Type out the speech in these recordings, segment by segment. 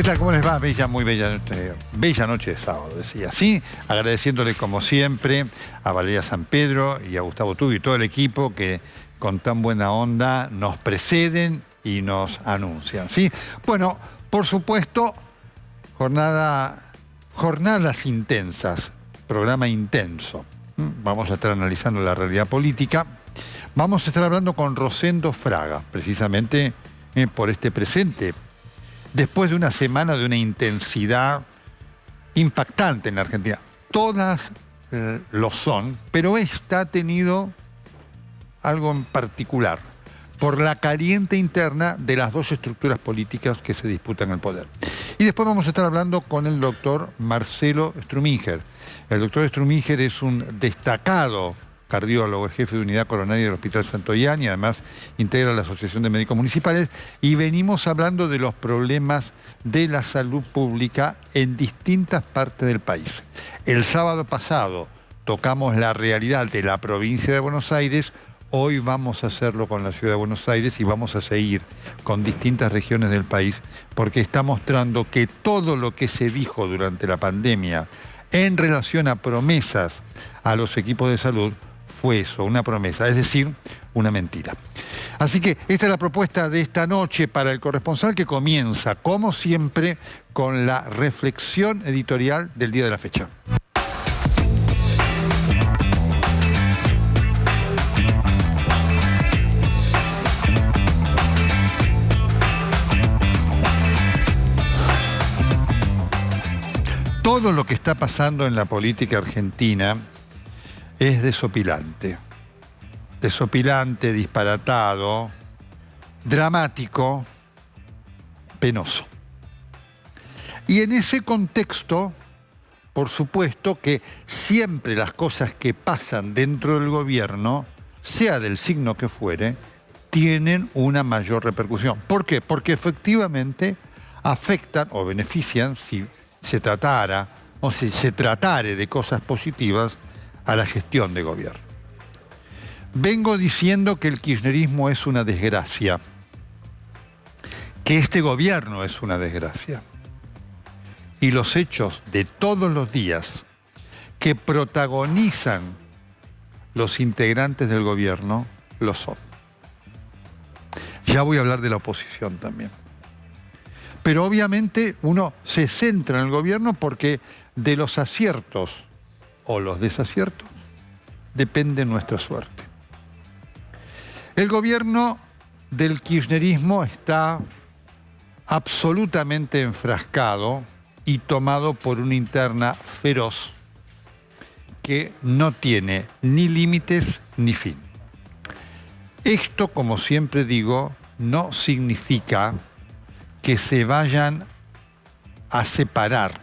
¿Qué tal? ¿Cómo les va? Bella noche de sábado, decía así, agradeciéndole como siempre a Valeria San Pedro y a Gustavo Tubio y todo el equipo que con tan buena onda nos preceden y nos anuncian, ¿sí? Bueno, por supuesto, jornadas intensas, programa intenso. Vamos a estar analizando la realidad política. Vamos a estar hablando con Rosendo Fraga, precisamente por este presente. Después de una semana de una intensidad impactante en la Argentina. Todas lo son, pero esta ha tenido algo en particular, por la caliente interna de las dos estructuras políticas que se disputan el poder. Y después vamos a estar hablando con el doctor Marcelo Struminger. El doctor Struminger es un destacado cardiólogo, jefe de unidad coronaria del Hospital Santoyán y además integra la Asociación de Médicos Municipales, y venimos hablando de los problemas de la salud pública en distintas partes del país. El sábado pasado tocamos la realidad de la provincia de Buenos Aires, hoy vamos a hacerlo con la ciudad de Buenos Aires y vamos a seguir con distintas regiones del país, porque está mostrando que todo lo que se dijo durante la pandemia en relación a promesas a los equipos de salud fue eso, una promesa, es decir, una mentira. Así que esta es la propuesta de esta noche para el corresponsal, que comienza, como siempre, con la reflexión editorial del día de la fecha. Todo lo que está pasando en la política argentina es desopilante, disparatado, dramático, penoso. Y en ese contexto, por supuesto que siempre las cosas que pasan dentro del gobierno, sea del signo que fuere, tienen una mayor repercusión. ¿Por qué? Porque efectivamente afectan o benefician, si se tratara o si se tratare de cosas positivas, a la gestión de gobierno. Vengo diciendo que el kirchnerismo es una desgracia, que este gobierno es una desgracia. Y los hechos de todos los días que protagonizan los integrantes del gobierno lo son. Ya voy a hablar de la oposición también. Pero obviamente uno se centra en el gobierno porque de los aciertos o los desaciertos depende nuestra suerte. El gobierno del kirchnerismo está absolutamente enfrascado y tomado por una interna feroz que no tiene ni límites ni fin. Esto, como siempre digo, no significa que se vayan a separar,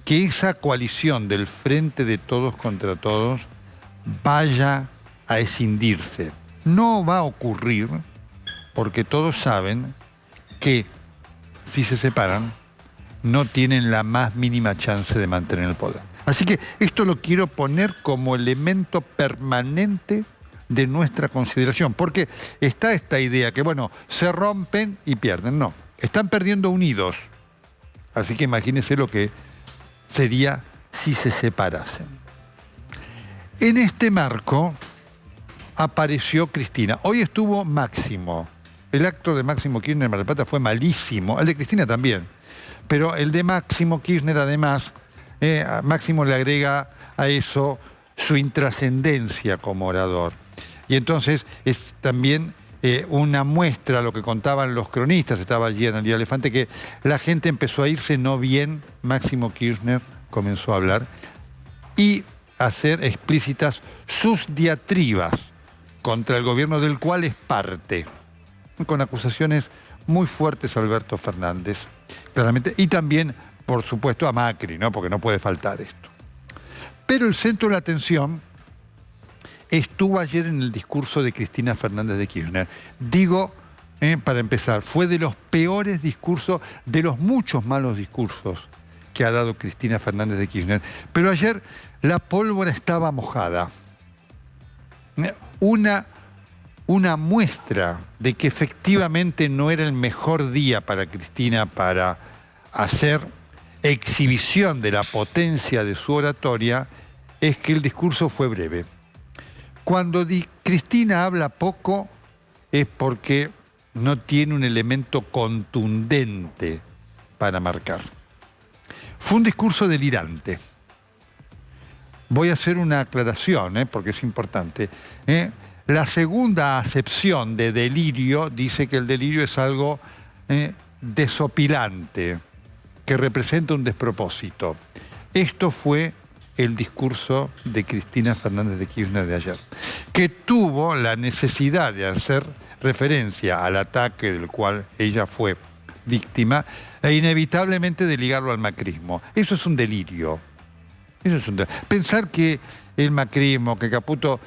que esa coalición del frente de todos contra todos vaya a escindirse. No va a ocurrir, porque todos saben que si se separan no tienen la más mínima chance de mantener el poder. Así que esto lo quiero poner como elemento permanente de nuestra consideración, porque está esta idea que, bueno, se rompen y pierden. No, están perdiendo unidos. Así que imagínense lo que sería si se separasen. En este marco apareció Cristina. Hoy estuvo Máximo. El acto de Máximo Kirchner en Mar del Plata fue malísimo. El de Cristina también. Pero el de Máximo Kirchner, además, a Máximo le agrega a eso su intrascendencia como orador. Y entonces es también una muestra, lo que contaban los cronistas, estaba allí en el Día Elefante, que la gente empezó a irse no bien. Máximo Kirchner comenzó a hablar y a hacer explícitas sus diatribas contra el gobierno del cual es parte, con acusaciones muy fuertes a Alberto Fernández, claramente, y también, por supuesto, a Macri, ¿no? Porque no puede faltar esto. Pero el centro de la atención estuvo ayer en el discurso de Cristina Fernández de Kirchner. Digo, para empezar, fue de los peores discursos, de los muchos malos discursos que ha dado Cristina Fernández de Kirchner. Pero ayer la pólvora estaba mojada. Una muestra de que efectivamente no era el mejor día para Cristina para hacer exhibición de la potencia de su oratoria es que el discurso fue breve. Cuando Cristina habla poco es porque no tiene un elemento contundente para marcar. Fue un discurso delirante. Voy a hacer una aclaración, porque es importante. La segunda acepción de delirio dice que el delirio es algo desopilante, que representa un despropósito. Esto fue el discurso de Cristina Fernández de Kirchner de ayer, que tuvo la necesidad de hacer referencia al ataque del cual ella fue víctima e inevitablemente de ligarlo al macrismo. Eso es un delirio. Pensar que el macrismo, que Caputo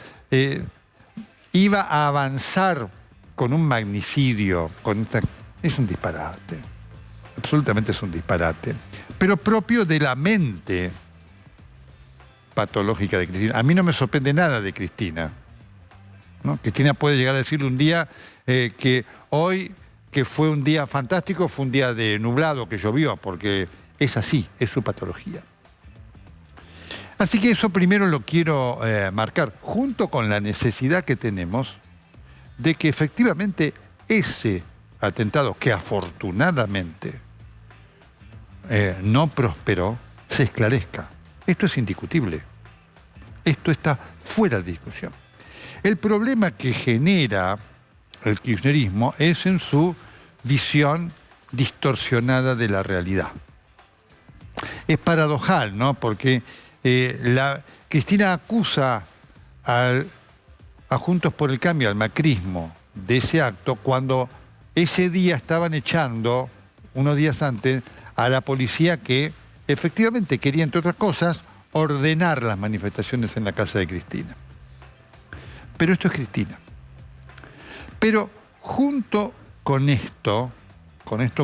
iba a avanzar con un magnicidio, es un disparate. Absolutamente es un disparate. Pero propio de la mente patológica de Cristina. A mí no me sorprende nada de Cristina, ¿no? Cristina puede llegar a decirle un día que hoy, que fue un día fantástico, fue un día de nublado, que llovió, porque es así, es su patología. Así que eso primero lo quiero marcar, junto con la necesidad que tenemos de que efectivamente ese atentado, que afortunadamente no prosperó, se esclarezca. Esto es indiscutible. Esto está fuera de discusión. El problema que genera el kirchnerismo es en su visión distorsionada de la realidad. Es paradojal, ¿no? Porque Cristina acusa a Juntos por el Cambio, al macrismo, de ese acto, cuando ese día estaban echando, unos días antes, a la policía que efectivamente quería, entre otras cosas, ordenar las manifestaciones en la casa de Cristina. Pero esto es Cristina. Pero junto con esto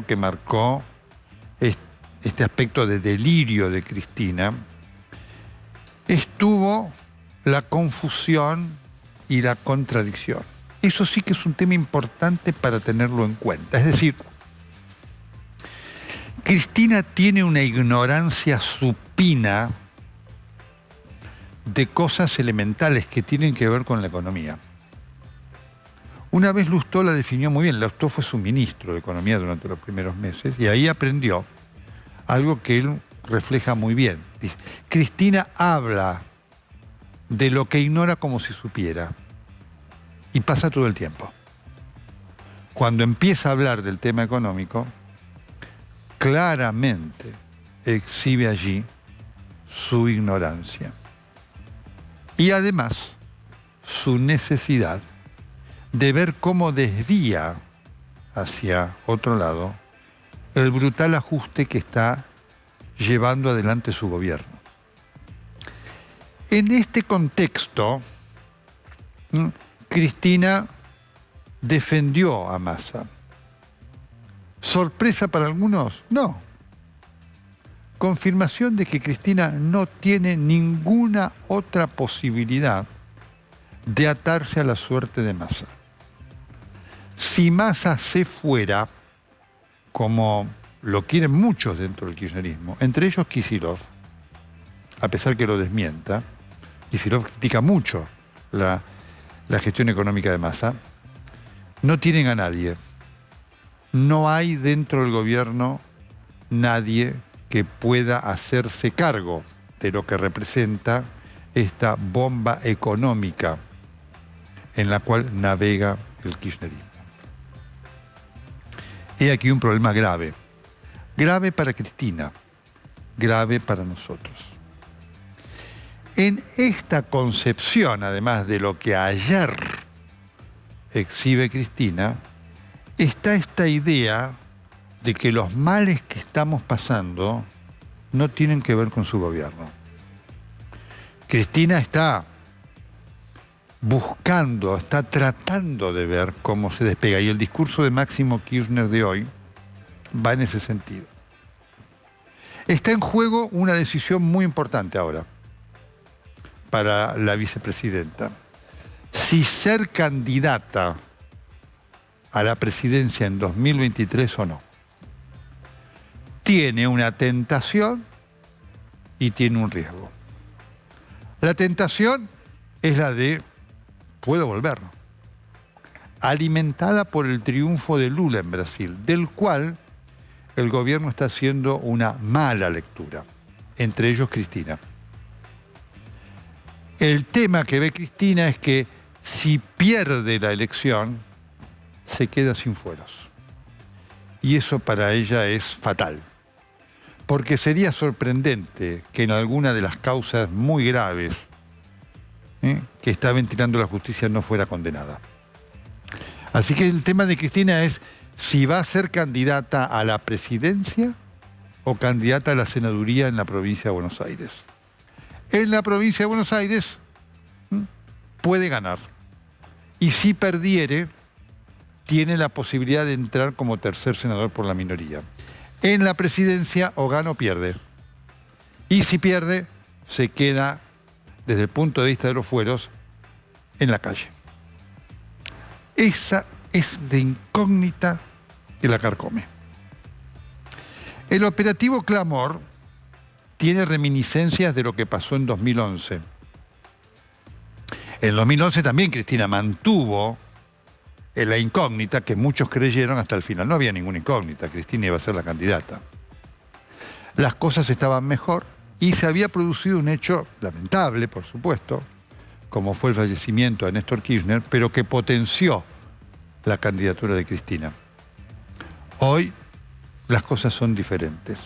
que marcó este aspecto de delirio de Cristina, estuvo la confusión y la contradicción. Eso sí que es un tema importante para tenerlo en cuenta. Es decir, Cristina tiene una ignorancia supina de cosas elementales que tienen que ver con la economía. Una vez Lustó la definió muy bien. Lustó fue su ministro de Economía durante los primeros meses y ahí aprendió algo que él refleja muy bien. Dice, Cristina habla de lo que ignora como si supiera y pasa todo el tiempo. Cuando empieza a hablar del tema económico, claramente exhibe allí su ignorancia y además su necesidad de ver cómo desvía hacia otro lado el brutal ajuste que está llevando adelante su gobierno. En este contexto, Cristina defendió a Massa. ¿Sorpresa para algunos? No. Confirmación de que Cristina no tiene ninguna otra posibilidad de atarse a la suerte de Massa. Si Massa se fuera, como lo quieren muchos dentro del kirchnerismo, entre ellos Kicillof, a pesar que lo desmienta, Kicillof critica mucho la gestión económica de Massa, no tienen a nadie. No hay dentro del gobierno nadie que pueda hacerse cargo de lo que representa esta bomba económica en la cual navega el kirchnerismo. He aquí un problema grave. Grave para Cristina, grave para nosotros. En esta concepción, además de lo que ayer exhibe Cristina, está esta idea de que los males que estamos pasando no tienen que ver con su gobierno. Cristina está buscando, está tratando de ver cómo se despega. Y el discurso de Máximo Kirchner de hoy va en ese sentido. Está en juego una decisión muy importante ahora para la vicepresidenta. Si ser candidata a la presidencia en 2023 o no. tiene una tentación y tiene un riesgo. La tentación es la de puedo volver, alimentada por el triunfo de Lula en Brasil, del cual el gobierno está haciendo una mala lectura, entre ellos Cristina. El tema que ve Cristina es que si pierde la elección, se queda sin fueros. Y eso para ella es fatal. Porque sería sorprendente que en alguna de las causas muy graves que está ventilando la justicia no fuera condenada. Así que el tema de Cristina es si va a ser candidata a la presidencia o candidata a la senaduría en la provincia de Buenos Aires. En la provincia de Buenos Aires puede ganar. Y si perdiere, tiene la posibilidad de entrar como tercer senador por la minoría. En la presidencia o gana o pierde. Y si pierde, se queda, desde el punto de vista de los fueros, en la calle. Esa es de incógnita que la carcome. El operativo Clamor tiene reminiscencias de lo que pasó en 2011. En 2011 también Cristina mantuvo la incógnita que muchos creyeron hasta el final. No había ninguna incógnita, Cristina iba a ser la candidata. Las cosas estaban mejor y se había producido un hecho lamentable, por supuesto, como fue el fallecimiento de Néstor Kirchner, pero que potenció la candidatura de Cristina. Hoy las cosas son diferentes.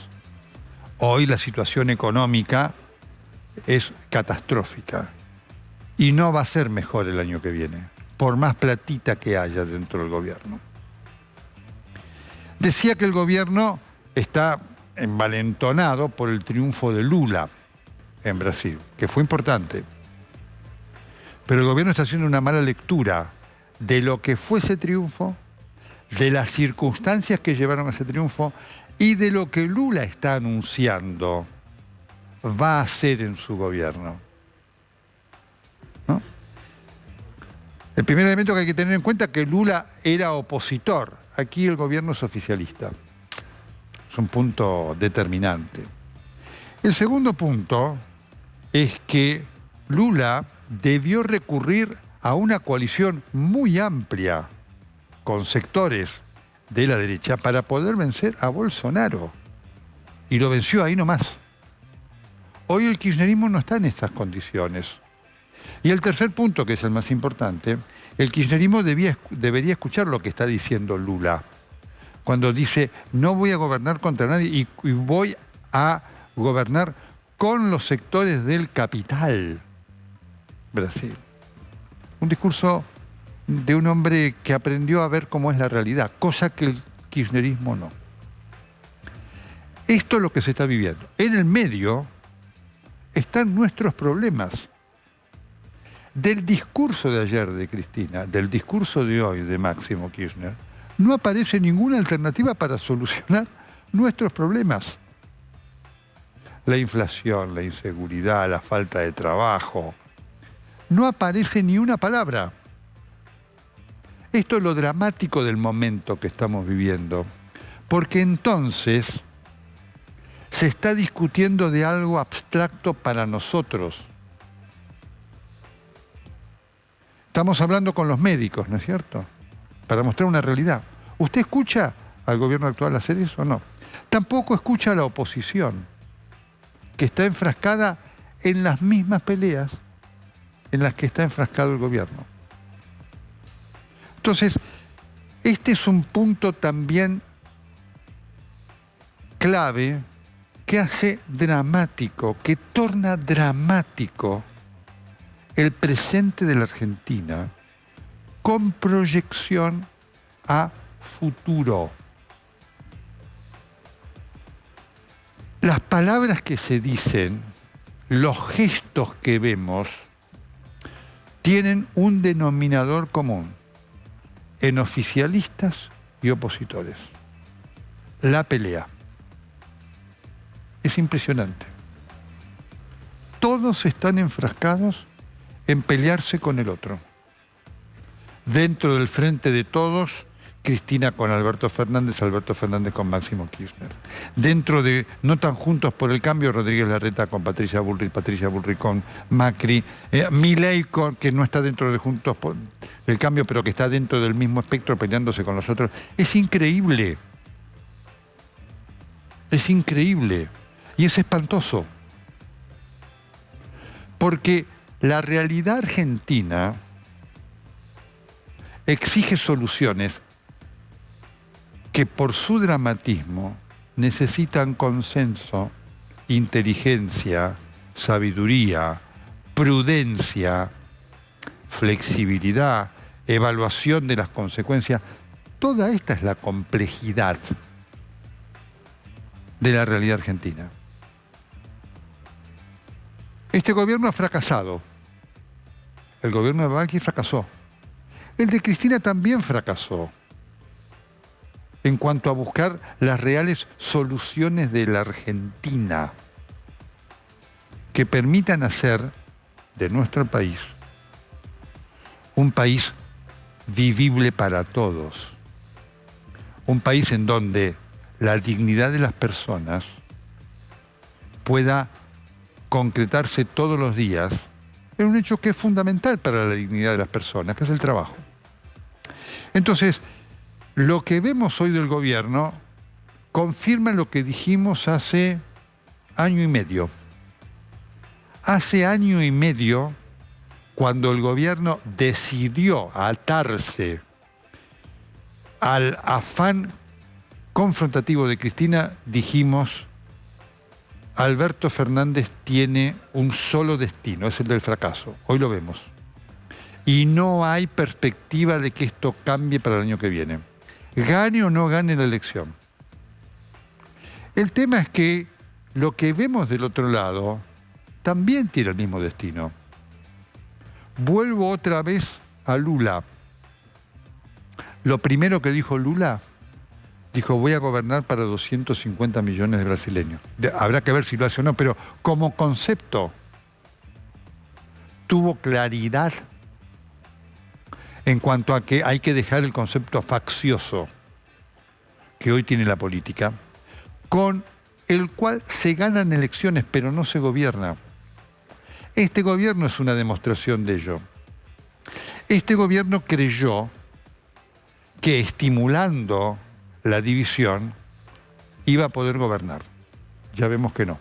Hoy la situación económica es catastrófica y no va a ser mejor el año que viene, por más platita que haya dentro del gobierno. Decía que el gobierno está envalentonado por el triunfo de Lula en Brasil, que fue importante. Pero el gobierno está haciendo una mala lectura de lo que fue ese triunfo, de las circunstancias que llevaron a ese triunfo y de lo que Lula está anunciando va a hacer en su gobierno. ¿No? El primer elemento que hay que tener en cuenta es que Lula era opositor. Aquí el gobierno es oficialista. Es un punto determinante. El segundo punto es que Lula debió recurrir a una coalición muy amplia con sectores de la derecha para poder vencer a Bolsonaro. Y lo venció ahí nomás. Hoy el kirchnerismo no está en estas condiciones. Y el tercer punto, que es el más importante, el kirchnerismo debería escuchar lo que está diciendo Lula. Cuando dice, no voy a gobernar contra nadie y voy a gobernar con los sectores del capital. Brasil. Un discurso de un hombre que aprendió a ver cómo es la realidad, cosa que el kirchnerismo no. Esto es lo que se está viviendo. En el medio están nuestros problemas. Del discurso de ayer de Cristina, del discurso de hoy de Máximo Kirchner, no aparece ninguna alternativa para solucionar nuestros problemas. La inflación, la inseguridad, la falta de trabajo. No aparece ni una palabra. Esto es lo dramático del momento que estamos viviendo, porque entonces se está discutiendo de algo abstracto para nosotros. Estamos hablando con los médicos, ¿no es cierto? Para mostrar una realidad. ¿Usted escucha al gobierno actual hacer eso o no? Tampoco escucha a la oposición, que está enfrascada en las mismas peleas en las que está enfrascado el gobierno. Entonces, este es un punto también clave que hace dramático, que torna dramático el presente de la Argentina con proyección a futuro. Las palabras que se dicen, los gestos que vemos, tienen un denominador común en oficialistas y opositores: la pelea. Es impresionante. Todos están enfrascados en pelearse con el otro. Dentro del frente de todos Cristina con Alberto Fernández con Máximo Kirchner. Dentro de No tan juntos por el cambio, Rodríguez Larreta con Patricia Bullrich con Macri, Milei que no está dentro de Juntos por el Cambio, pero que está dentro del mismo espectro peleándose con los otros. Es increíble. Es increíble. Y es espantoso. Porque la realidad argentina exige soluciones que por su dramatismo necesitan consenso, inteligencia, sabiduría, prudencia, flexibilidad, evaluación de las consecuencias. Toda esta es la complejidad de la realidad argentina. Este gobierno ha fracasado. El gobierno de Macri fracasó. El de Cristina también fracasó en cuanto a buscar las reales soluciones de la Argentina que permitan hacer de nuestro país un país vivible para todos. Un país en donde la dignidad de las personas pueda concretarse todos los días en un hecho que es fundamental para la dignidad de las personas, que es el trabajo. Entonces, lo que vemos hoy del gobierno confirma lo que dijimos hace año y medio. Hace año y medio, cuando el gobierno decidió atarse al afán confrontativo de Cristina, dijimos: Alberto Fernández tiene un solo destino, es el del fracaso. Hoy lo vemos. Y no hay perspectiva de que esto cambie para el año que viene. Gane o no gane la elección. El tema es que lo que vemos del otro lado también tiene el mismo destino. Vuelvo otra vez a Lula. Lo primero que dijo Lula, dijo: voy a gobernar para 250 millones de brasileños. Habrá que ver si lo hace o no, pero como concepto tuvo claridad en cuanto a que hay que dejar el concepto faccioso que hoy tiene la política, con el cual se ganan elecciones pero no se gobierna. Este gobierno es una demostración de ello. Este gobierno creyó que estimulando la división iba a poder gobernar. Ya vemos que no.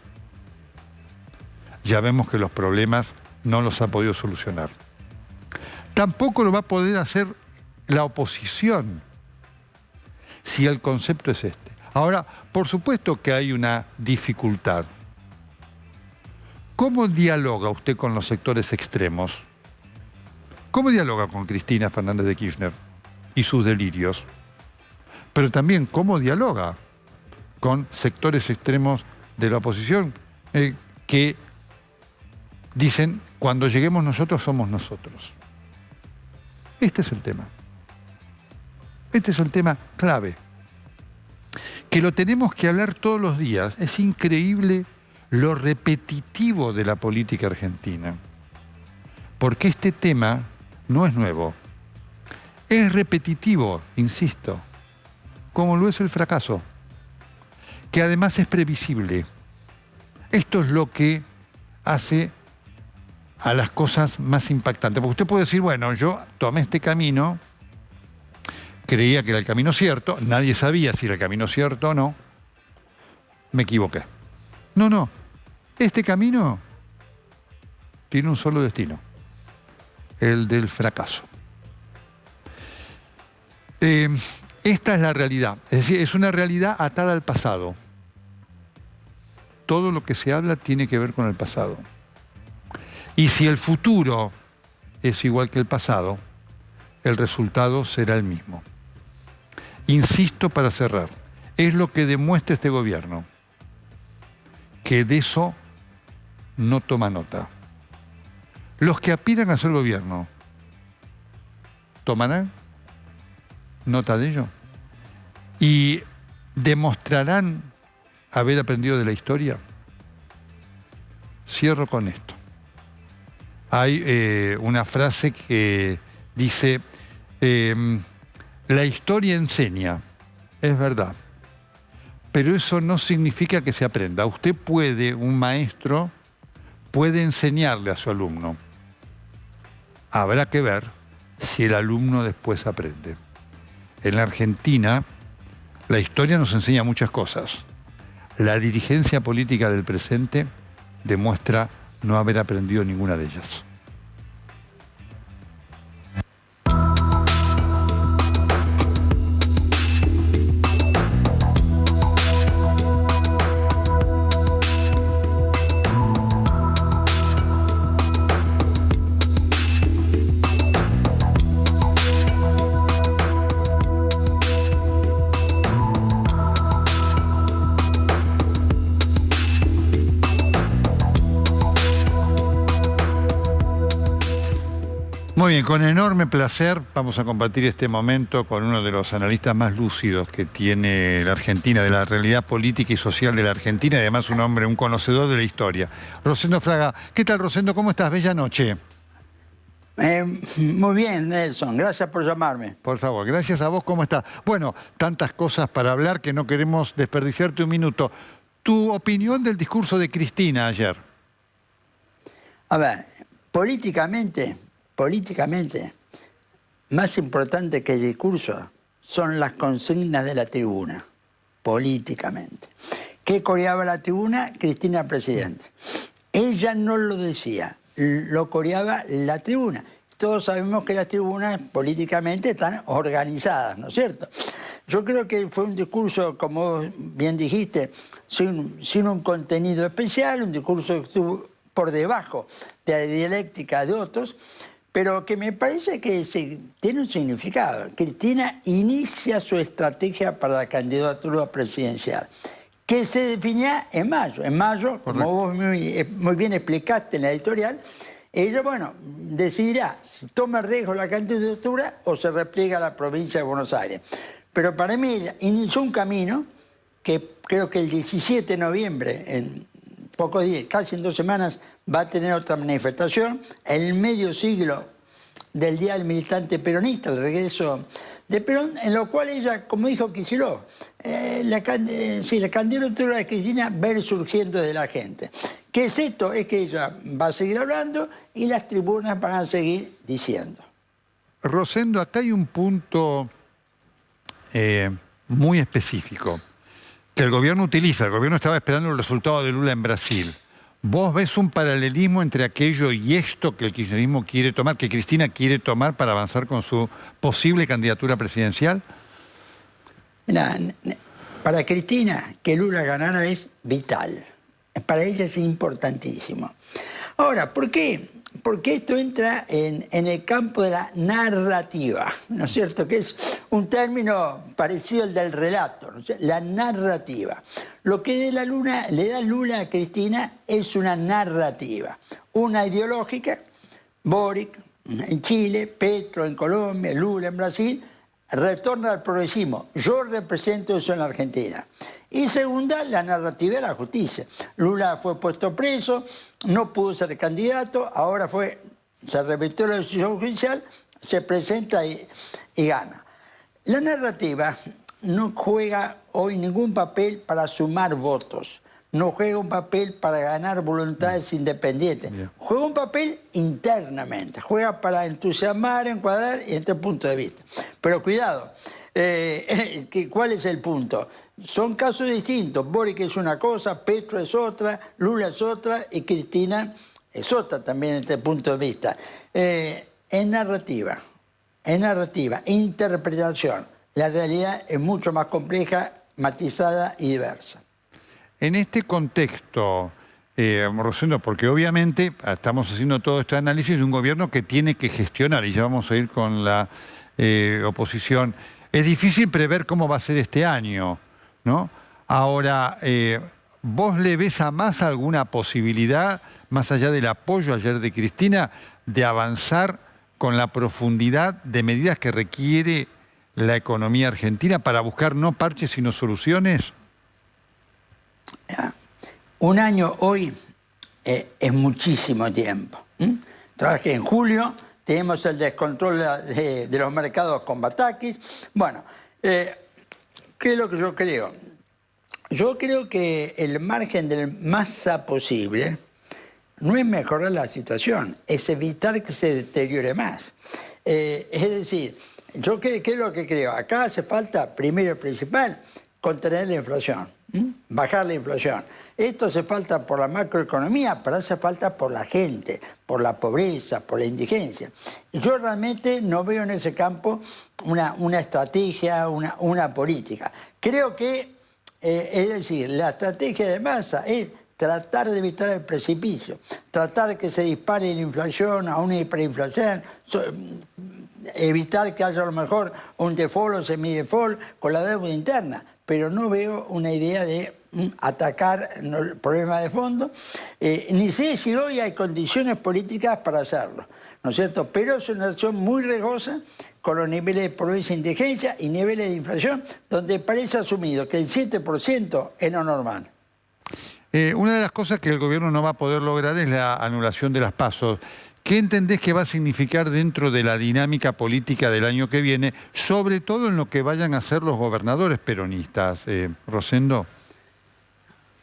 Ya vemos que los problemas no los ha podido solucionar. Tampoco lo va a poder hacer la oposición si el concepto es este. Ahora, por supuesto que hay una dificultad. ¿Cómo dialoga usted con los sectores extremos? ¿Cómo dialoga con Cristina Fernández de Kirchner y sus delirios? Pero también, ¿cómo dialoga con sectores extremos de la oposición que dicen: cuando lleguemos nosotros somos nosotros? Este es el tema. Este es el tema clave. Que lo tenemos que hablar todos los días. Es increíble lo repetitivo de la política argentina. Porque este tema no es nuevo. Es repetitivo, insisto, como lo es el fracaso, que además es previsible. Esto es lo que hace a las cosas más impactantes. Porque usted puede decir: bueno, yo tomé este camino, creía que era el camino cierto, nadie sabía si era el camino cierto o no, me equivoqué. No, este camino tiene un solo destino: el del fracaso. Esta es la realidad, es decir, es una realidad atada al pasado. Todo lo que se habla tiene que ver con el pasado. Y si el futuro es igual que el pasado, el resultado será el mismo. Insisto para cerrar, es lo que demuestra este gobierno, que de eso no toma nota. Los que aspiran a ser gobierno, ¿tomarán nota de ello? ¿Y demostrarán haber aprendido de la historia? Cierro con esto. Hay una frase que dice: La historia enseña, es verdad, pero eso no significa que se aprenda. Usted puede, un maestro, puede enseñarle a su alumno. Habrá que ver si el alumno después aprende. En la Argentina, la historia nos enseña muchas cosas. La dirigencia política del presente demuestra no haber aprendido ninguna de ellas. Muy bien, con enorme placer vamos a compartir este momento con uno de los analistas más lúcidos que tiene la Argentina, de la realidad política y social de la Argentina, y además un hombre, un conocedor de la historia. Rosendo Fraga. ¿Qué tal, Rosendo? ¿Cómo estás? Bella noche. Muy bien, Nelson. Gracias por llamarme. Por favor, gracias a vos. ¿Cómo estás? Bueno, tantas cosas para hablar que no queremos desperdiciarte un minuto. ¿Tu opinión del discurso de Cristina ayer? A ver, políticamente, más importante que el discurso son las consignas de la tribuna, políticamente. ¿Qué coreaba la tribuna? Cristina Presidente. Ella no lo decía, lo coreaba la tribuna. Todos sabemos que las tribunas políticamente están organizadas, ¿no es cierto? Yo creo que fue un discurso, como bien dijiste, sin un contenido especial, un discurso que estuvo por debajo de la dialéctica de otros, pero que me parece que tiene un significado. Cristina inicia su estrategia para la candidatura presidencial, que se definía en mayo. En mayo, correcto, como vos muy bien explicaste en la editorial, ella, bueno, decidirá si toma riesgo la candidatura o se repliega a la provincia de Buenos Aires. Pero para mí ella inició un camino que creo que el 17 de noviembre, en pocos días, casi en 2 semanas, va a tener otra manifestación, el medio siglo del Día del Militante Peronista, el regreso de Perón, en lo cual ella, como dijo Kicillof, la candidatura de Cristina va a ir surgiendo de la gente. ¿Qué es esto? Es que ella va a seguir hablando y las tribunas van a seguir diciendo. Rosendo, acá hay un punto muy específico que el gobierno utiliza. El gobierno estaba esperando el resultado de Lula en Brasil. ¿Vos ves un paralelismo entre aquello y esto que el kirchnerismo quiere tomar, que Cristina quiere tomar para avanzar con su posible candidatura presidencial? Mirá, para Cristina, que Lula ganara es vital. Para ella es importantísimo. Ahora, ¿por qué? Porque esto entra en el campo de la narrativa, ¿no es cierto? Que es un término parecido al del relato, ¿no? La narrativa. Lo que le da Lula a Cristina es una narrativa, una ideológica, Boric en Chile, Petro en Colombia, Lula en Brasil, retorna al progresismo. Yo represento eso en la Argentina. Y segunda, la narrativa de la justicia. Lula fue puesto preso, no pudo ser candidato, ahora se revirtió la decisión judicial, se presenta y gana. La narrativa no juega hoy ningún papel para sumar votos, no juega un papel para ganar voluntades independientes, juega un papel internamente, juega para entusiasmar, encuadrar y este punto de vista. Pero cuidado, ¿cuál es el punto? Son casos distintos. Boric es una cosa, Petro es otra, Lula es otra y Cristina es otra también desde este punto de vista. En narrativa, interpretación, la realidad es mucho más compleja, matizada y diversa. En este contexto, Rosendo, porque obviamente estamos haciendo todo este análisis de un gobierno que tiene que gestionar, y ya vamos a ir con la oposición. Es difícil prever cómo va a ser este año, ¿no? Ahora, ¿vos le ves a Massa alguna posibilidad, más allá del apoyo ayer de Cristina, de avanzar con la profundidad de medidas que requiere la economía argentina para buscar no parches sino soluciones? Un año hoy es muchísimo tiempo. Trabajé en julio, tenemos el descontrol de los mercados con Batakis. Bueno, ¿qué es lo que yo creo? Yo creo que el margen del masa posible no es mejorar la situación, es evitar que se deteriore más. Es decir, ¿qué es lo que creo? Acá hace falta, primero y principal, contener la inflación, bajar la inflación. Esto hace falta por la macroeconomía, pero hace falta por la gente, por la pobreza, por la indigencia. Yo realmente no veo en ese campo una estrategia, una política. Creo que, es decir, la estrategia de Massa es tratar de evitar el precipicio, tratar de que se dispare la inflación a una hiperinflación, evitar que haya a lo mejor un default o semidefault con la deuda interna, pero no veo una idea de atacar el problema de fondo, ni sé si hoy hay condiciones políticas para hacerlo, ¿no es cierto? Pero es una acción muy riesgosa con los niveles de pobreza e indigencia y niveles de inflación, donde parece asumido que el 7% es lo normal. Una de las cosas que el gobierno no va a poder lograr es la anulación de las PASO. ¿Qué entendés que va a significar dentro de la dinámica política del año que viene, sobre todo en lo que vayan a hacer los gobernadores peronistas, Rosendo?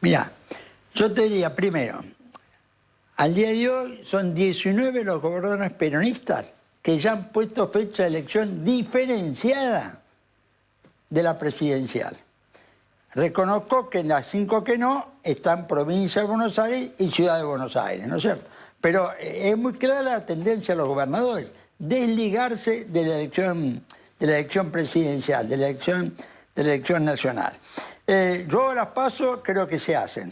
Mirá, yo te diría primero, al día de hoy son 19 los gobernadores peronistas que ya han puesto fecha de elección diferenciada de la presidencial. Reconozco que en las 5 que no están Provincia de Buenos Aires y Ciudad de Buenos Aires, ¿no es cierto? Pero es muy clara la tendencia de los gobernadores, desligarse de la elección presidencial, de la elección nacional. Yo las PASO creo que se hacen.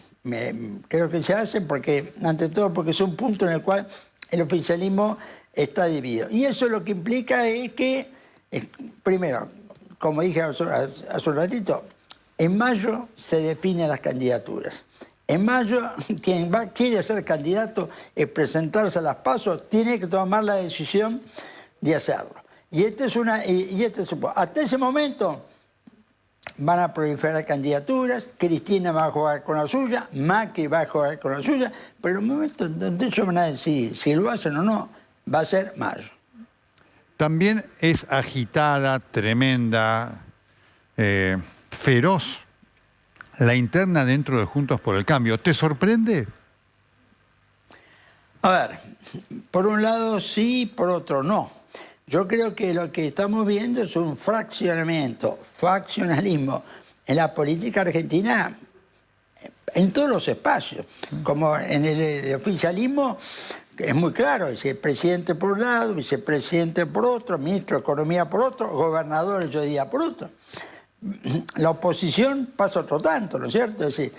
Creo que se hacen porque, ante todo, porque es un punto en el cual el oficialismo está dividido. Y eso lo que implica es que, primero, como dije hace un ratito, en mayo se definen las candidaturas. En mayo, quien quiere ser candidato y presentarse a las PASO tiene que tomar la decisión de hacerlo. Hasta ese momento van a proliferar candidaturas, Cristina va a jugar con la suya, Macri va a jugar con la suya, pero en el momento en donde ellos van a decidir si lo hacen o no, va a ser mayo. También es agitada, tremenda, feroz la interna dentro de Juntos por el Cambio. ¿Te sorprende? A ver, por un lado sí, por otro no. Yo creo que lo que estamos viendo es un faccionalismo en la política argentina en todos los espacios. Como en el oficialismo es muy claro, es el presidente por un lado, vicepresidente por otro, ministro de Economía por otro, gobernador yo diría por otro. La oposición pasa otro tanto, ¿no es cierto? Es decir,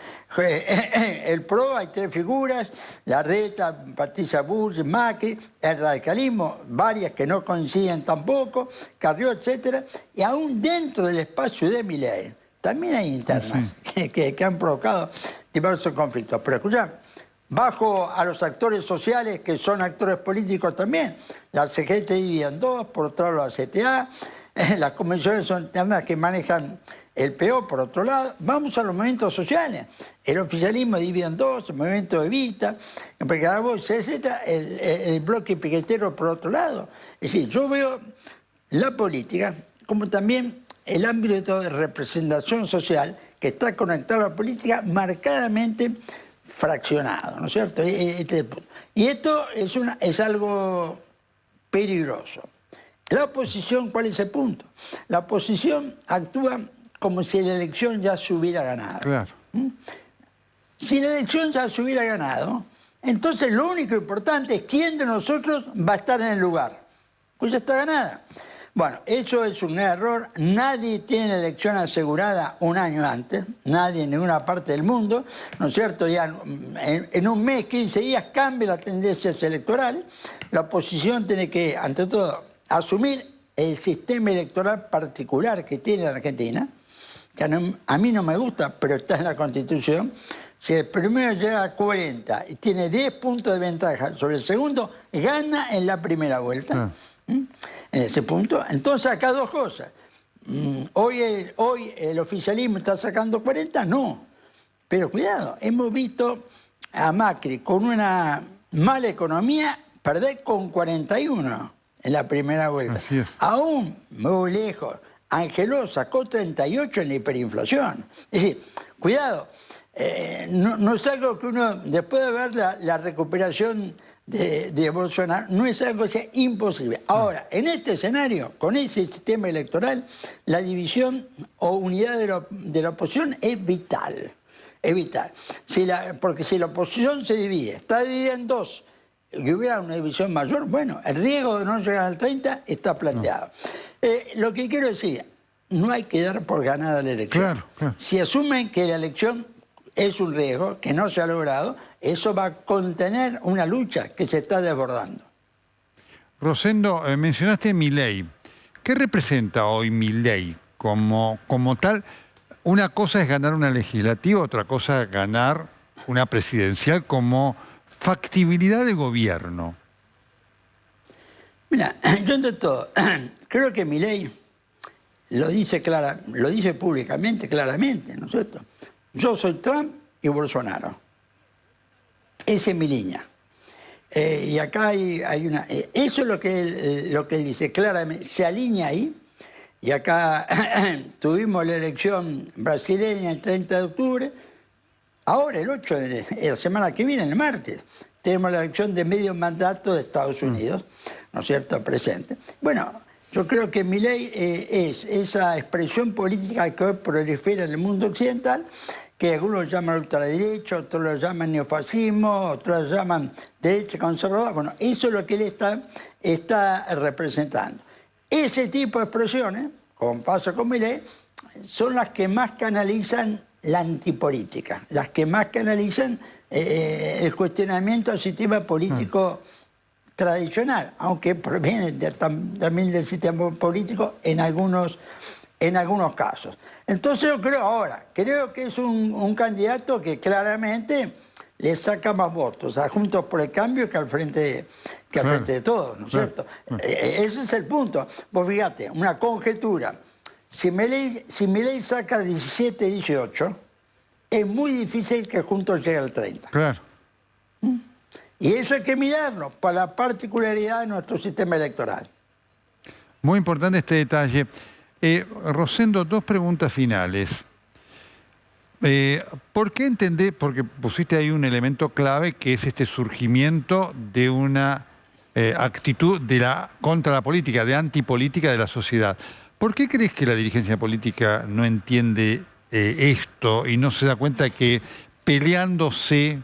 el PRO hay 3 figuras, Larreta, Patricia Bullrich, Macri, el radicalismo, varias que no coinciden tampoco, Carrió, etcétera, y aún dentro del espacio de Milei también hay internas que han provocado diversos conflictos. Pero escuchá, bajo a los actores sociales que son actores políticos también, la CGT divide en 2, por otro lado la CTA, las convenciones son internas que manejan el PO, por otro lado. Vamos a los movimientos sociales. El oficialismo divide en 2, el movimiento Evita, etc., el bloque piquetero, por otro lado. Es decir, yo veo la política como también el ámbito de representación social que está conectado a la política marcadamente fraccionado, ¿no es cierto? Y esto es algo peligroso. La oposición, ¿cuál es el punto? La oposición actúa como si la elección ya se hubiera ganado. Claro. Si la elección ya se hubiera ganado, entonces lo único importante es quién de nosotros va a estar en el lugar. Pues ya está ganada. Bueno, eso es un error. Nadie tiene la elección asegurada un año antes, nadie en ninguna parte del mundo, ¿no es cierto? Ya en un mes, 15 días cambia las tendencias electorales. La oposición tiene que, ante todo, asumir el sistema electoral particular que tiene la Argentina, que a mí no me gusta, pero está en la Constitución. Si el primero llega a 40 y tiene 10 puntos de ventaja sobre el segundo, gana en la primera vuelta. En ese punto. Entonces acá 2 cosas. Hoy el oficialismo está sacando 40, no. Pero cuidado, hemos visto a Macri con una mala economía perder con 41. en la primera vuelta. Así es. Aún muy lejos, Angeló sacó 38 en la hiperinflación. Es decir, cuidado, no es algo que uno, después de ver la recuperación de Bolsonaro, no es algo que sea imposible. Ahora, en este escenario, con ese sistema electoral, la división o unidad de la oposición es vital. Es vital. Porque si la oposición se divide, está dividida en dos, y hubiera una división mayor, bueno, el riesgo de no llegar al 30 está planteado. Lo que quiero decir, no hay que dar por ganada la elección. Claro. Si asumen que la elección es un riesgo que no se ha logrado, eso va a contener una lucha que se está desbordando. Rosendo, mencionaste Milei. ¿Qué representa hoy Milei como tal? Una cosa es ganar una legislativa, otra cosa es ganar una presidencial como factibilidad de gobierno. Mira, yo entre todo, creo que Milei lo dice públicamente, claramente, ¿no es cierto? Yo soy Trump y Bolsonaro. Esa es mi línea. Y acá hay una... eso es lo que él dice claramente. Se alinea ahí. Y acá tuvimos la elección brasileña el 30 de octubre. Ahora, el 8 de la semana que viene, el martes, tenemos la elección de medio mandato de Estados Unidos, ¿no es cierto?, presente. Bueno, yo creo que Milei es esa expresión política que hoy prolifera en el mundo occidental, que algunos llaman ultraderecha, otros lo llaman neofascismo, otros lo llaman derecha conservadora. Bueno, eso es lo que él está representando. Ese tipo de expresiones, como pasa con Milei, son las que más canalizan la antipolítica, las que más canalizan el cuestionamiento al sistema político tradicional, aunque proviene también del sistema político en algunos casos. Entonces yo creo que es un candidato que claramente le saca más votos a Juntos por el Cambio que al frente de todos, ¿no es cierto? Ese es el punto. Pues fíjate, una conjetura. Si Milei saca 17, 18, es muy difícil que Juntos llegue al 30. Claro. Y eso hay que mirarlo para la particularidad de nuestro sistema electoral. Muy importante este detalle. Rosendo, dos preguntas finales. ¿Por qué entendés? Porque pusiste ahí un elemento clave que es este surgimiento de una actitud contra la política, de antipolítica de la sociedad. ¿Por qué crees que la dirigencia política no entiende esto y no se da cuenta que peleándose,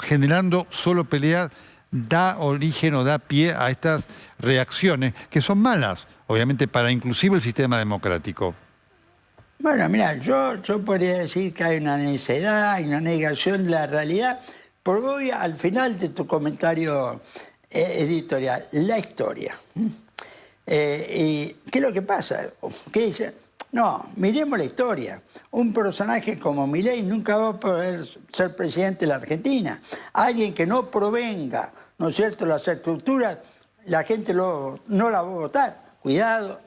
generando solo pelea, da origen o da pie a estas reacciones que son malas, obviamente, para inclusive el sistema democrático? Bueno, mira, yo podría decir que hay una necedad, hay una negación de la realidad, pero voy al final de tu comentario editorial, la historia. ¿Y qué es lo que pasa? ¿Qué dice? No, miremos la historia. Un personaje como Milei nunca va a poder ser presidente de la Argentina. Alguien que no provenga, ¿no es cierto?, las estructuras, la gente no la va a votar. Cuidado.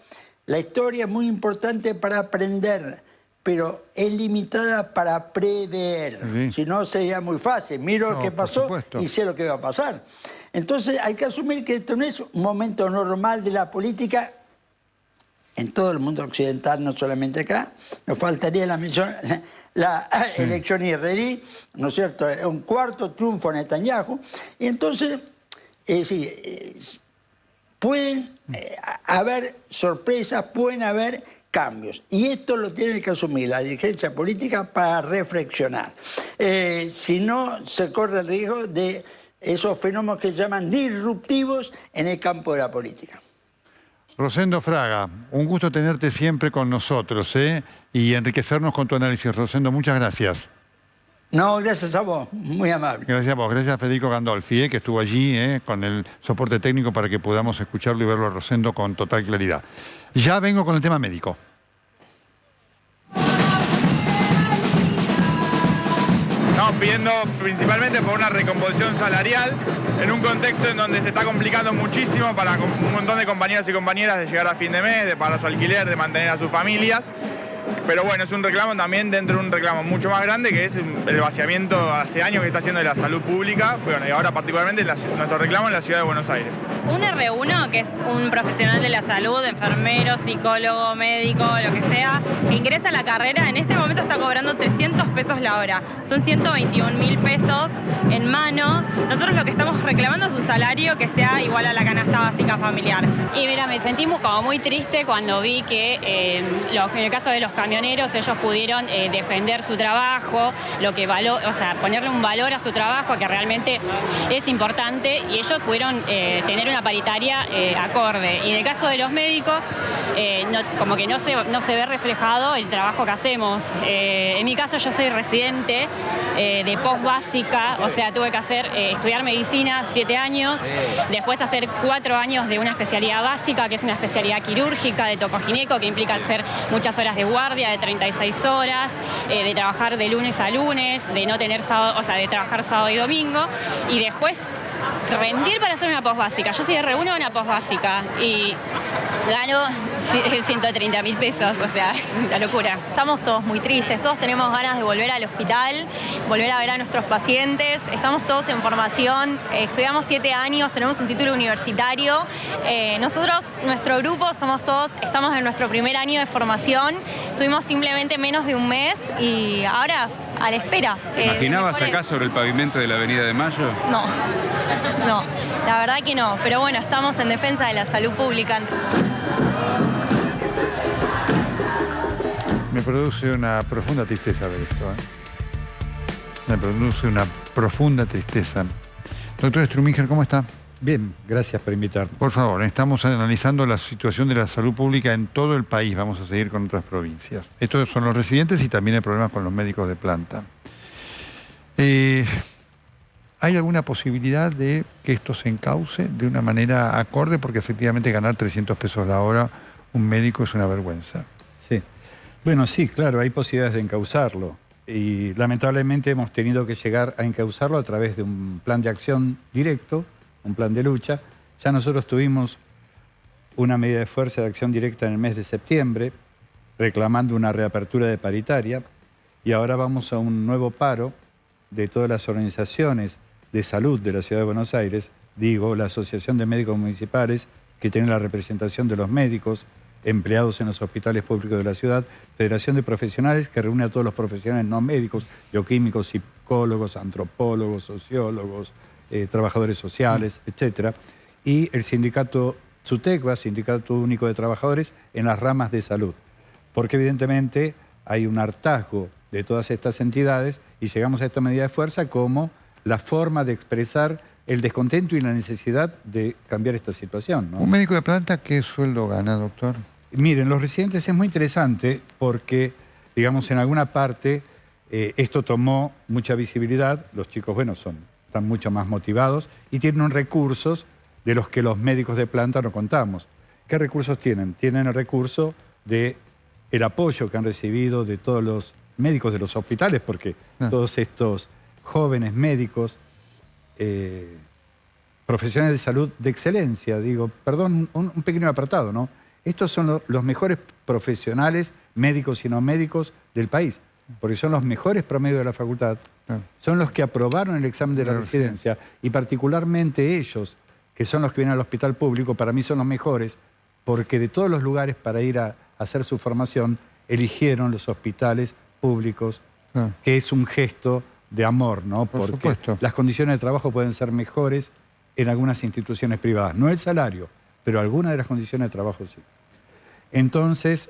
La historia es muy importante para aprender, pero es limitada para prever. Sí. Si no, sería muy fácil. Miro lo que pasó y sé lo que va a pasar. Entonces hay que asumir que esto no es un momento normal de la política en todo el mundo occidental, no solamente acá. Nos faltaría la elección israelí, ¿no es cierto? Un cuarto triunfo de Netanyahu. Y entonces, pueden haber sorpresas, pueden haber cambios. Y esto lo tiene que asumir la dirigencia política para reflexionar. Si no, se corre el riesgo de esos fenómenos que se llaman disruptivos en el campo de la política. Rosendo Fraga, un gusto tenerte siempre con nosotros y enriquecernos con tu análisis. Rosendo, muchas gracias. No, gracias a vos, muy amable. Gracias a vos, gracias a Federico Gandolfi, que estuvo allí con el soporte técnico para que podamos escucharlo y verlo a Rosendo con total claridad. Ya vengo con el tema médico. Estamos pidiendo principalmente por una recomposición salarial en un contexto en donde se está complicando muchísimo para un montón de compañeros y compañeras de llegar a fin de mes, de pagar su alquiler, de mantener a sus familias. Pero bueno, es un reclamo también dentro de un reclamo mucho más grande, que es el vaciamiento hace años que está haciendo de la salud pública, bueno, y ahora particularmente nuestro reclamo en la ciudad de Buenos Aires. un R1, que es un profesional de la salud, enfermero, psicólogo, médico, lo que sea, que ingresa a la carrera, en este momento está cobrando 300 pesos la hora. Son 121.000 pesos en mano. Nosotros lo que estamos reclamando es un salario que sea igual a la canasta básica familiar. Y mira, me sentí como muy triste cuando vi que en el caso de los camioneros ellos pudieron defender su trabajo, ponerle un valor a su trabajo que realmente es importante, y ellos pudieron tener una paritaria acorde. Y en el caso de los médicos, como que no se ve reflejado el trabajo que hacemos. En mi caso yo soy residente de post-básica, o sea, tuve que estudiar medicina 7 años, después hacer 4 años de una especialidad básica, que es una especialidad quirúrgica de tocogineco, que implica hacer muchas horas de guardia, de 36 horas, de trabajar de lunes a lunes, de no tener sábado, o sea, de trabajar sábado y domingo, y después rendir para hacer una posbásica. Yo soy R1 de una posbásica y gano 130.000 pesos, o sea, es una locura. Estamos todos muy tristes, todos tenemos ganas de volver al hospital, volver a ver a nuestros pacientes, estamos todos en formación, estudiamos 7 años, tenemos un título universitario. Nosotros, nuestro grupo, estamos en nuestro primer año de formación, tuvimos simplemente menos de un mes y ahora a la espera. ¿Te imaginabas acá sobre el pavimento de la Avenida de Mayo? No, la verdad que no, pero bueno, estamos en defensa de la salud pública. Me produce una profunda tristeza ver esto, ¿eh? Me produce una profunda tristeza. Doctor Strumínger, ¿cómo está? Bien, gracias por invitarme. Por favor, estamos analizando la situación de la salud pública en todo el país. Vamos a seguir con otras provincias. Estos son los residentes y también hay problemas con los médicos de planta. ¿Hay alguna posibilidad de que esto se encauce de una manera acorde? Porque efectivamente ganar 300 pesos la hora un médico es una vergüenza. Sí. Bueno, sí, claro, hay posibilidades de encauzarlo. Y lamentablemente hemos tenido que llegar a encauzarlo a través de un plan de acción directo, un plan de lucha. Ya nosotros tuvimos una medida de fuerza de acción directa en el mes de septiembre, reclamando una reapertura de paritaria, y ahora vamos a un nuevo paro de todas las organizaciones de salud de la Ciudad de Buenos Aires, digo, la Asociación de Médicos Municipales, que tiene la representación de los médicos empleados en los hospitales públicos de la ciudad, Federación de Profesionales, que reúne a todos los profesionales no médicos, bioquímicos, psicólogos, antropólogos, sociólogos, trabajadores sociales, etcétera, y el sindicato SUTECBA, Sindicato Único de Trabajadores, en las ramas de salud. Porque evidentemente hay un hartazgo de todas estas entidades y llegamos a esta medida de fuerza como la forma de expresar el descontento y la necesidad de cambiar esta situación, ¿no? ¿Un médico de planta qué sueldo gana, doctor? Miren, los residentes es muy interesante porque, digamos, en alguna parte esto tomó mucha visibilidad. Los chicos, bueno, están mucho más motivados y tienen recursos de los que los médicos de planta no contamos. ¿Qué recursos tienen? Tienen el recurso del apoyo que han recibido de todos los médicos de los hospitales, porque todos estos jóvenes médicos, profesionales de salud de excelencia, digo, perdón, un pequeño apartado, ¿no? Estos son los mejores profesionales, médicos y no médicos del país, porque son los mejores promedios de la facultad, son los que aprobaron el examen de la residencia, y particularmente ellos, que son los que vienen al hospital público, para mí son los mejores, porque de todos los lugares para ir a hacer su formación, eligieron los hospitales públicos, que es un gesto de amor, ¿no? Por porque supuesto. las condiciones de trabajo pueden ser mejores en algunas instituciones privadas. No el salario, pero algunas de las condiciones de trabajo sí. Entonces,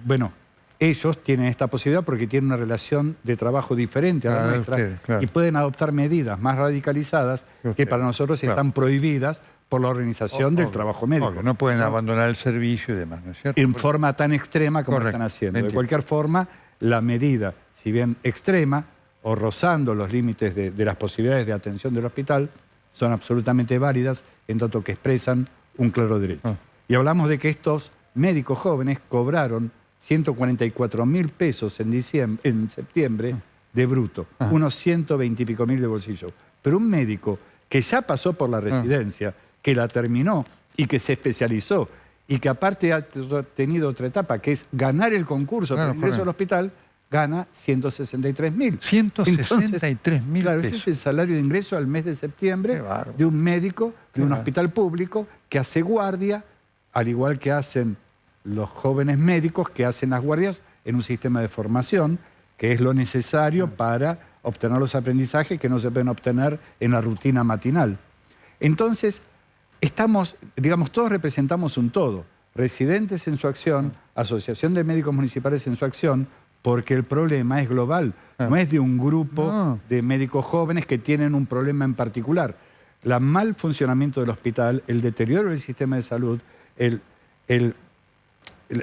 bueno, ellos tienen esta posibilidad porque tienen una relación de trabajo diferente a la nuestra, y pueden adoptar medidas más radicalizadas que para nosotros están prohibidas por la Organización del Trabajo Médico. Obvio, no pueden abandonar el servicio y demás, ¿no es cierto? En forma tan extrema como están haciendo. De cualquier forma, la medida, si bien extrema o rozando los límites de las posibilidades de atención del hospital, son absolutamente válidas en tanto que expresan un claro derecho. Y hablamos de que estos médicos jóvenes cobraron 144.000 pesos en septiembre de bruto, unos 120 y pico mil de bolsillo. Pero un médico que ya pasó por la residencia, que la terminó y que se especializó y que aparte ha tenido otra etapa, que es ganar el concurso para el ingreso al hospital, gana 163.000. 163.000 claro, pesos. ese es el salario de ingreso al mes de septiembre de un médico de un hospital público que hace guardia, al igual que hacen los jóvenes médicos que hacen las guardias en un sistema de formación, que es lo necesario para obtener los aprendizajes que no se pueden obtener en la rutina matinal. Entonces, estamos, digamos, todos representamos un todo. Residentes en su acción, Asociación de Médicos Municipales en su acción, porque el problema es global, no es de un grupo de médicos jóvenes que tienen un problema en particular. El mal funcionamiento del hospital, el deterioro del sistema de salud,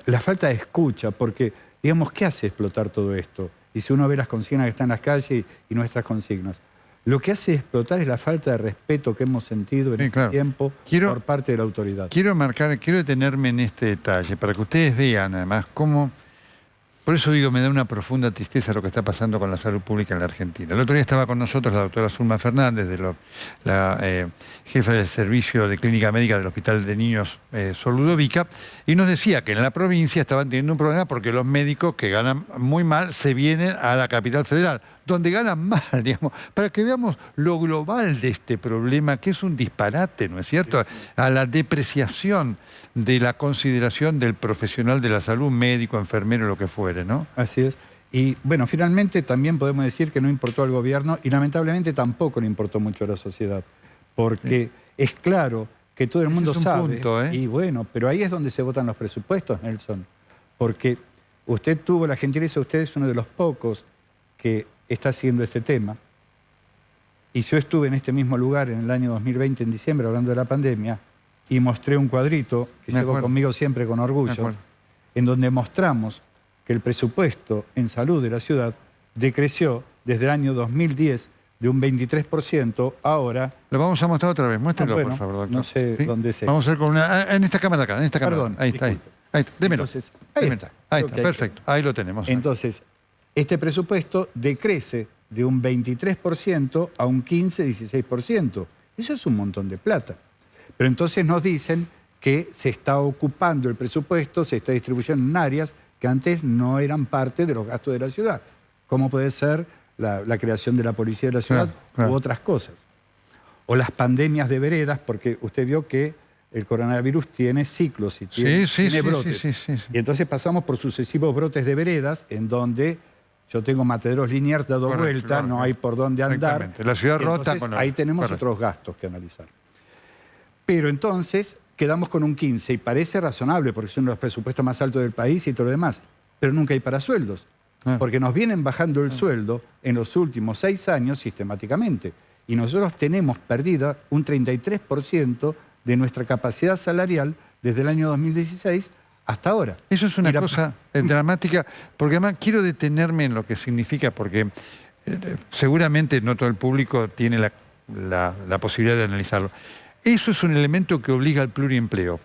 la falta de escucha, porque, digamos, ¿qué hace explotar todo esto? Y si uno ve las consignas que están en las calles y nuestras consignas, lo que hace explotar es la falta de respeto que hemos sentido en este tiempo por parte de la autoridad. Quiero detenerme en este detalle, para que ustedes vean, además, cómo... Por eso digo, me da una profunda tristeza lo que está pasando con la salud pública en la Argentina. El otro día estaba con nosotros la doctora Zulma Fernández, la jefa del servicio de clínica médica del Hospital de Niños Sor Ludovica, y nos decía que en la provincia estaban teniendo un problema porque los médicos que ganan muy mal se vienen a la capital federal, donde ganan mal, digamos, para que veamos lo global de este problema, que es un disparate, ¿no es cierto? A la depreciación de la consideración del profesional de la salud, médico, enfermero, lo que fuere, ¿no? Así es. Y bueno, finalmente también podemos decir que no importó al gobierno y lamentablemente tampoco le importó mucho a la sociedad, porque es claro que todo el mundo sabe, punto, y bueno, pero ahí es donde se votan los presupuestos, Nelson, porque usted tuvo la gentileza, usted es uno de los pocos que está haciendo este tema, y yo estuve en este mismo lugar en el año 2020, en diciembre, hablando de la pandemia, y mostré un cuadrito que llevo conmigo siempre con orgullo, en donde mostramos que el presupuesto en salud de la ciudad decreció desde el año 2010 de un 23%, ahora... Lo vamos a mostrar otra vez, muéstrenlo, por favor, doctor. No sé dónde sea. Vamos a ver con una... En esta cámara acá, en esta cámara. Perdón, ahí está, ahí está. Démelo. Entonces, ahí está, perfecto. Ahí lo tenemos. Entonces, este presupuesto decrece de un 23% a un 15-16%. Eso es un montón de plata. Pero entonces nos dicen que se está ocupando el presupuesto, se está distribuyendo en áreas que antes no eran parte de los gastos de la ciudad, como puede ser la creación de la policía de la ciudad u otras cosas. O las pandemias de veredas, porque usted vio que el coronavirus tiene ciclos y tiene brotes. Y entonces pasamos por sucesivos brotes de veredas en donde yo tengo Mataderos Liniers dado vuelta, no hay por dónde andar. La ciudad rota. Ahí tenemos otros gastos que analizar. Pero entonces quedamos con un 15 y parece razonable porque son los presupuestos más altos del país y todo lo demás, pero nunca hay para sueldos, porque nos vienen bajando el sueldo en los últimos 6 años sistemáticamente y nosotros tenemos perdida un 33% de nuestra capacidad salarial desde el año 2016 hasta ahora. Eso es una cosa dramática, porque además quiero detenerme en lo que significa, porque seguramente no todo el público tiene la posibilidad de analizarlo. Eso es un elemento que obliga al pluriempleo,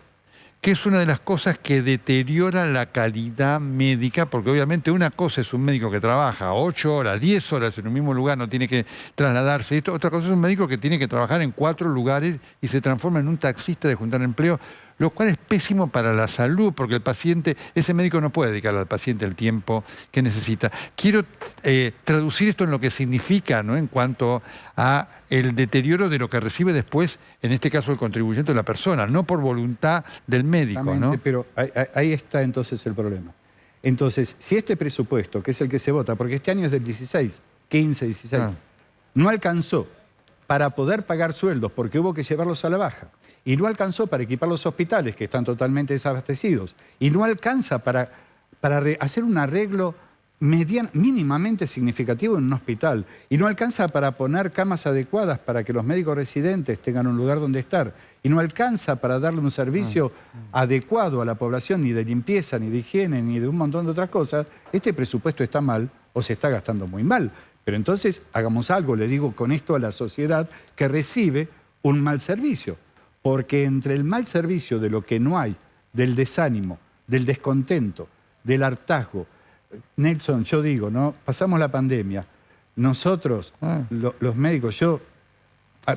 que es una de las cosas que deteriora la calidad médica, porque obviamente una cosa es un médico que trabaja 8 horas, 10 horas en un mismo lugar, no tiene que trasladarse. Otra cosa es un médico que tiene que trabajar en 4 lugares y se transforma en un taxista de juntar empleo, lo cual es pésimo para la salud, porque el paciente, ese médico no puede dedicarle al paciente el tiempo que necesita. Quiero traducir esto en lo que significa, ¿no?, en cuanto a el deterioro de lo que recibe después, en este caso el contribuyente o la persona, no por voluntad del médico, ¿no? Pero ahí está entonces el problema. Entonces, si este presupuesto, que es el que se vota, porque este año es del 16, 15, 16, no alcanzó para poder pagar sueldos porque hubo que llevarlos a la baja, y no alcanzó para equipar los hospitales que están totalmente desabastecidos, y no alcanza para hacer un arreglo mínimamente significativo en un hospital, y no alcanza para poner camas adecuadas para que los médicos residentes tengan un lugar donde estar, y no alcanza para darle un servicio adecuado a la población, ni de limpieza, ni de higiene, ni de un montón de otras cosas, este presupuesto está mal o se está gastando muy mal. Pero entonces hagamos algo, le digo con esto a la sociedad que recibe un mal servicio. Porque entre el mal servicio de lo que no hay, del desánimo, del descontento, del hartazgo, Nelson, yo digo, ¿no? Pasamos la pandemia, nosotros, los médicos, yo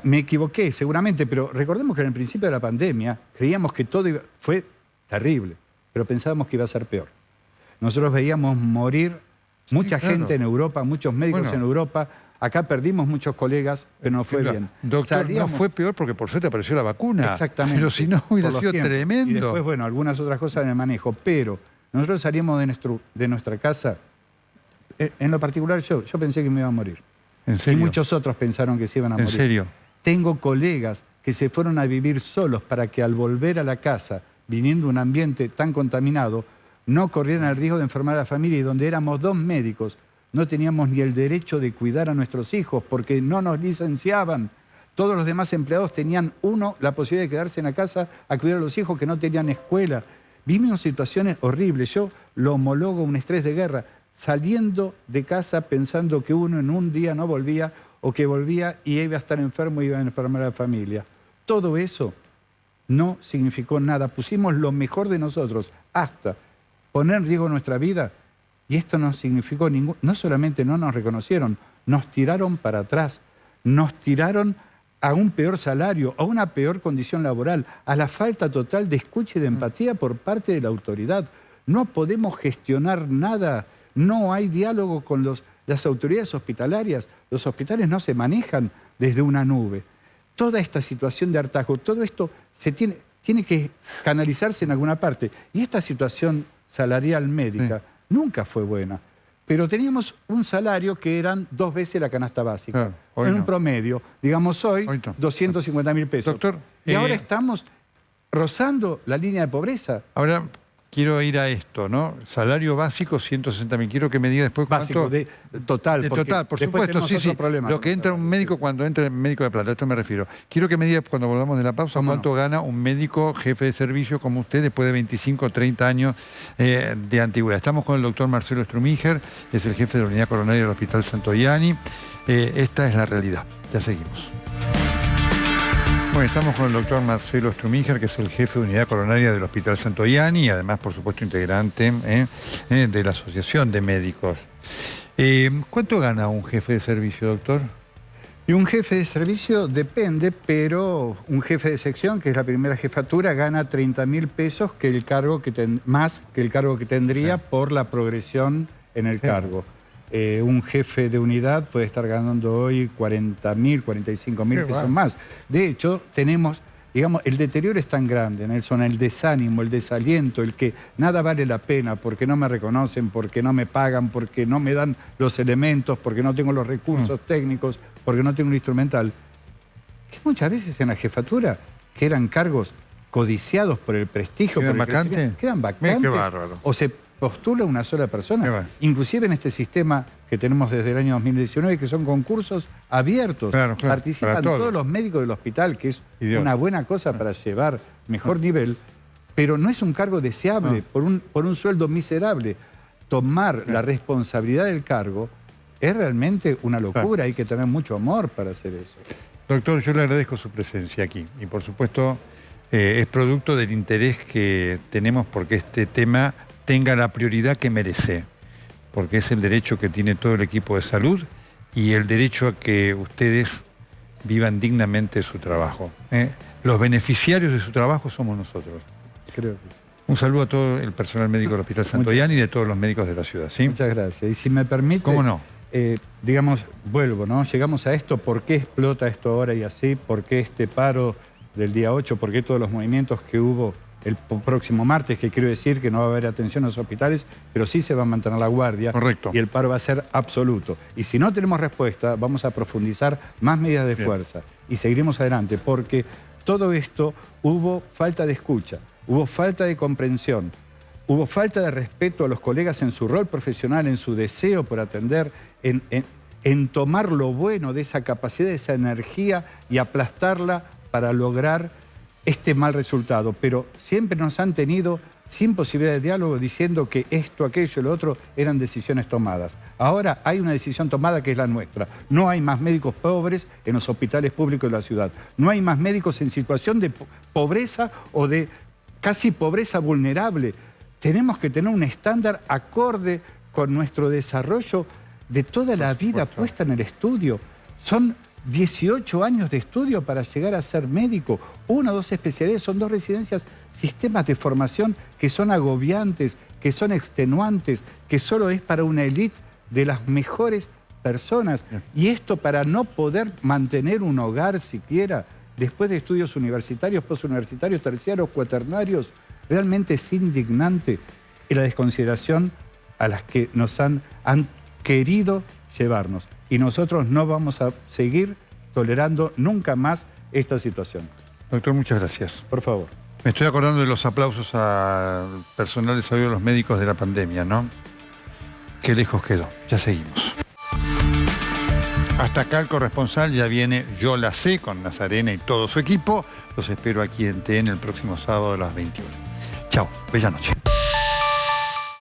me equivoqué seguramente, pero recordemos que en el principio de la pandemia creíamos que todo fue terrible, pero pensábamos que iba a ser peor. Nosotros veíamos morir Mucha claro. gente en Europa, muchos médicos en Europa. Acá perdimos muchos colegas, pero no fue bien. Doctor, no fue peor porque por suerte apareció la vacuna. Exactamente. Pero si no, hubiera sido tremendo. Y después, bueno, algunas otras cosas en el manejo. Pero nosotros salíamos de nuestra casa. En lo particular yo pensé que me iba a morir. ¿En serio? Y muchos otros pensaron que se iban a morir. ¿En serio? Tengo colegas que se fueron a vivir solos para que al volver a la casa, viniendo de un ambiente tan contaminado, no corrieran el riesgo de enfermar a la familia, y donde éramos 2 médicos, no teníamos ni el derecho de cuidar a nuestros hijos porque no nos licenciaban. Todos los demás empleados tenían, la posibilidad de quedarse en la casa a cuidar a los hijos que no tenían escuela. Vivimos situaciones horribles. Yo lo homologo a un estrés de guerra, saliendo de casa pensando que uno en un día no volvía, o que volvía y iba a estar enfermo y iba a enfermar a la familia. Todo eso no significó nada. Pusimos lo mejor de nosotros hasta poner en riesgo nuestra vida, y esto no significó no solamente no nos reconocieron, nos tiraron para atrás, nos tiraron a un peor salario, a una peor condición laboral, a la falta total de escucha y de empatía por parte de la autoridad. No podemos gestionar nada, no hay diálogo con las autoridades hospitalarias, los hospitales no se manejan desde una nube. Toda esta situación de hartazgo, todo esto tiene que canalizarse en alguna parte. Y esta situación salarial médica nunca fue buena. Pero teníamos un salario que eran 2 veces la canasta básica. Claro, en un promedio. Digamos hoy no. 250.000 pesos. Doctor, y ahora estamos rozando la línea de pobreza. Ahora quiero ir a esto, ¿no? Salario básico, 160.000. Quiero que me diga después cuánto... Básico, total. De total, por supuesto, sí. Lo que entra un médico cuando entra el médico de planta, a esto me refiero. Quiero que me diga, cuando volvamos de la pausa, cuánto gana un médico jefe de servicio como usted después de 25 o 30 años de antigüedad. Estamos con el doctor Marcelo Strumíger, es el jefe de la unidad coronaria del Hospital Santoianni. Esta es la realidad. Ya seguimos. Bueno, estamos con el doctor Marcelo Strumíger, que es el jefe de unidad coronaria del Hospital Santoianni y además, por supuesto, integrante de la Asociación de Médicos. ¿Cuánto gana un jefe de servicio, doctor? Y un jefe de servicio depende, pero un jefe de sección, que es la primera jefatura, gana 30.000 pesos más que el cargo que tendría por la progresión en el cargo. Un jefe de unidad puede estar ganando hoy 40.000, 45.000 pesos más. De hecho, tenemos, digamos, el deterioro es tan grande, Nelson, el desánimo, el desaliento, el que nada vale la pena porque no me reconocen, porque no me pagan, porque no me dan los elementos, porque no tengo los recursos técnicos, porque no tengo un instrumental. Que muchas veces en la jefatura, que eran cargos codiciados por el prestigio, ¿Quedan vacantes? Quedan vacantes. Qué bárbaro. O se postula una sola persona. Inclusive en este sistema que tenemos desde el año 2019, que son concursos abiertos. Participan todos los médicos del hospital, que es una buena cosa para llevar mejor nivel, pero no es un cargo deseable por un sueldo miserable. Tomar la responsabilidad del cargo es realmente una locura. Hay que tener mucho amor para hacer eso. Doctor, yo le agradezco su presencia aquí y por supuesto es producto del interés que tenemos porque este tema tenga la prioridad que merece, porque es el derecho que tiene todo el equipo de salud y el derecho a que ustedes vivan dignamente su trabajo. Los beneficiarios de su trabajo somos nosotros. Creo que sí. Un saludo a todo el personal médico del Hospital Santoianni y de todos los médicos de la ciudad. ¿Sí? Muchas gracias. Y si me permite... ¿Cómo no? Digamos, vuelvo, ¿no? Llegamos a esto, ¿por qué explota esto ahora y así? ¿Por qué este paro del día 8? ¿Por qué todos los movimientos que hubo el próximo martes, que quiero decir que no va a haber atención a los hospitales, pero sí se va a mantener la guardia? Correcto. Y el paro va a ser absoluto. Y si no tenemos respuesta, vamos a profundizar más medidas de fuerza y seguiremos adelante, porque todo esto hubo falta de escucha, hubo falta de comprensión, hubo falta de respeto a los colegas en su rol profesional, en su deseo por atender, en tomar lo bueno de esa capacidad, de esa energía y aplastarla para lograr este mal resultado. Pero siempre nos han tenido sin posibilidad de diálogo, diciendo que esto, aquello y lo otro eran decisiones tomadas. Ahora hay una decisión tomada que es la nuestra. No hay más médicos pobres en los hospitales públicos de la ciudad. No hay más médicos en situación de pobreza o de casi pobreza vulnerable. Tenemos que tener un estándar acorde con nuestro desarrollo de toda la vida puesta en el estudio. Son 18 años de estudio para llegar a ser médico, 1 o 2 especialidades, son 2 residencias, sistemas de formación que son agobiantes, que son extenuantes, que solo es para una élite de las mejores personas. Y esto para no poder mantener un hogar siquiera, después de estudios universitarios, posuniversitarios, terciarios, cuaternarios, realmente es indignante la desconsideración a las que nos han querido llevarnos. Y nosotros no vamos a seguir tolerando nunca más esta situación. Doctor, muchas gracias. Por favor. Me estoy acordando de los aplausos al personal de salud de los médicos de la pandemia, ¿no? Qué lejos quedó. Ya seguimos. Hasta acá el corresponsal, ya viene Yo la sé con Nazarena y todo su equipo. Los espero aquí en TN el próximo sábado a las 21. Chao, bella noche.